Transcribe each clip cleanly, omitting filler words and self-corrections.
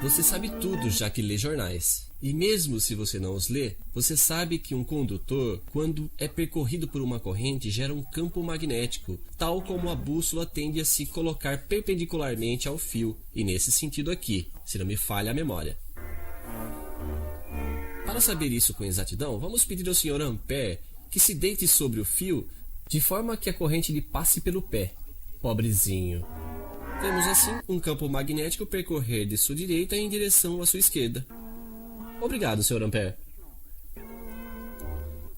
Você sabe tudo já que lê jornais. E mesmo se você não os lê, você sabe que um condutor, quando é percorrido por uma corrente, gera um campo magnético, tal como a bússola tende a se colocar perpendicularmente ao fio, e nesse sentido aqui, se não me falha a memória. Para saber isso com exatidão, vamos pedir ao Sr. Ampère que se deite sobre o fio de forma que a corrente lhe passe pelo pé. Pobrezinho. Temos assim um campo magnético percorrer de sua direita em direção à sua esquerda. Obrigado, Sr. Ampère.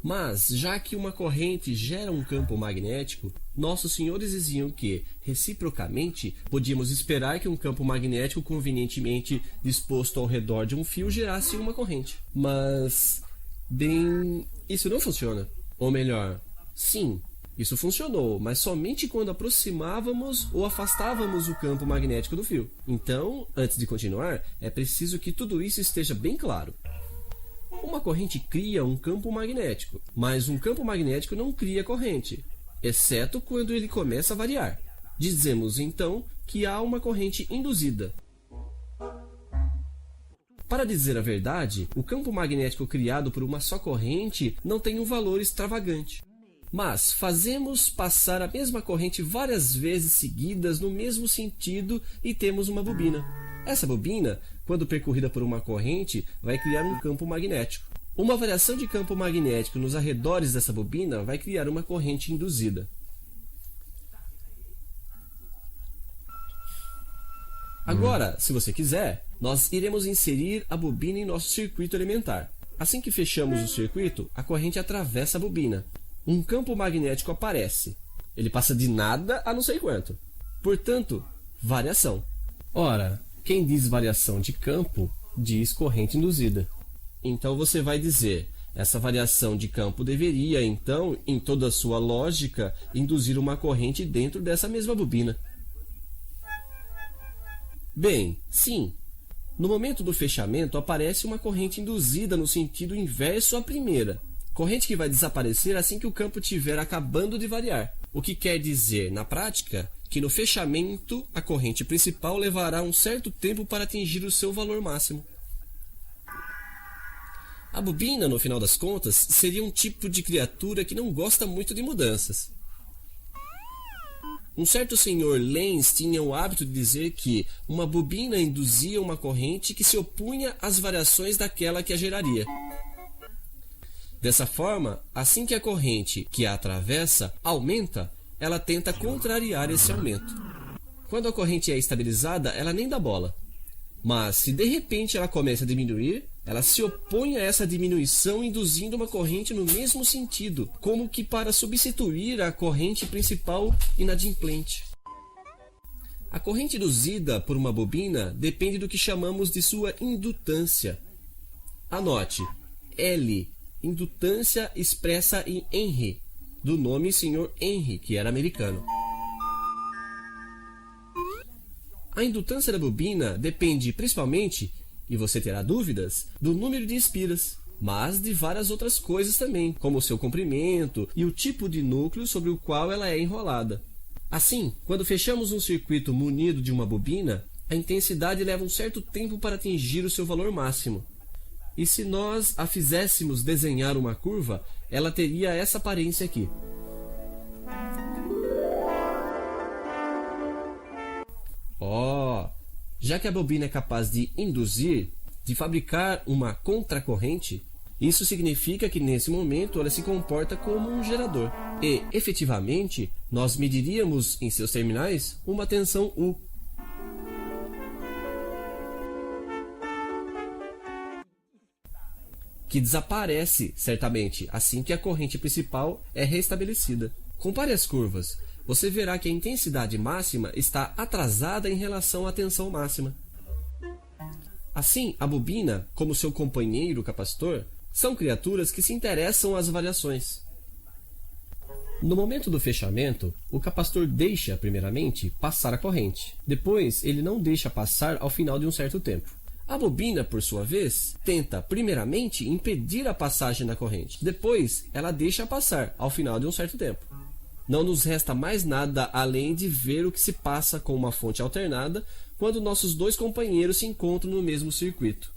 Mas, já que uma corrente gera um campo magnético, nossos senhores diziam que, reciprocamente, podíamos esperar que um campo magnético convenientemente disposto ao redor de um fio gerasse uma corrente. Mas, bem, isso não funciona. Ou melhor, sim, isso funcionou, mas somente quando aproximávamos ou afastávamos o campo magnético do fio. Então, antes de continuar, é preciso que tudo isso esteja bem claro. Uma corrente cria um campo magnético, mas um campo magnético não cria corrente, exceto quando ele começa a variar. Dizemos então que há uma corrente induzida. Para dizer a verdade, o campo magnético criado por uma só corrente não tem um valor extravagante. Mas fazemos passar a mesma corrente várias vezes seguidas no mesmo sentido e temos uma bobina. Essa bobina, quando percorrida por uma corrente, vai criar um campo magnético. Uma variação de campo magnético nos arredores dessa bobina vai criar uma corrente induzida. Agora, se você quiser, nós iremos inserir a bobina em nosso circuito elementar. Assim que fechamos o circuito, a corrente atravessa a bobina. Um campo magnético aparece. Ele passa de nada a não sei quanto. Portanto, variação. Ora, quem diz variação de campo, diz corrente induzida. Então você vai dizer, essa variação de campo deveria, então, em toda a sua lógica, induzir uma corrente dentro dessa mesma bobina. Bem, sim. No momento do fechamento, aparece uma corrente induzida no sentido inverso à primeira. Corrente que vai desaparecer assim que o campo estiver acabando de variar. O que quer dizer, na prática, que no fechamento a corrente principal levará um certo tempo para atingir o seu valor máximo. A bobina, no final das contas, seria um tipo de criatura que não gosta muito de mudanças. Um certo senhor Lenz tinha o hábito de dizer que uma bobina induzia uma corrente que se opunha às variações daquela que a geraria. Dessa forma, assim que a corrente que a atravessa aumenta, ela tenta contrariar esse aumento. Quando a corrente é estabilizada, ela nem dá bola. Mas, se de repente ela começa a diminuir, ela se opõe a essa diminuição, induzindo uma corrente no mesmo sentido, como que para substituir a corrente principal inadimplente. A corrente induzida por uma bobina depende do que chamamos de sua indutância. Anote, L, indutância expressa em Henry, do nome Sr. Henry, que era americano. A indutância da bobina depende principalmente, e você terá dúvidas, do número de espiras, mas de várias outras coisas também, como o seu comprimento e o tipo de núcleo sobre o qual ela é enrolada. Assim, quando fechamos um circuito munido de uma bobina, a intensidade leva um certo tempo para atingir o seu valor máximo. E se nós a fizéssemos desenhar uma curva, ela teria essa aparência aqui. Já que a bobina é capaz de induzir, de fabricar uma contracorrente, isso significa que nesse momento ela se comporta como um gerador. E, efetivamente, nós mediríamos em seus terminais uma tensão U. Que desaparece, certamente, assim que a corrente principal é restabelecida. Compare as curvas. Você verá que a intensidade máxima está atrasada em relação à tensão máxima. Assim, a bobina, como seu companheiro capacitor, são criaturas que se interessam às variações. No momento do fechamento, o capacitor deixa, primeiramente, passar a corrente. Depois, ele não deixa passar ao final de um certo tempo. A bobina, por sua vez, tenta, primeiramente, impedir a passagem da corrente. Depois, ela deixa passar, ao final de um certo tempo. Não nos resta mais nada além de ver o que se passa com uma fonte alternada quando nossos dois companheiros se encontram no mesmo circuito.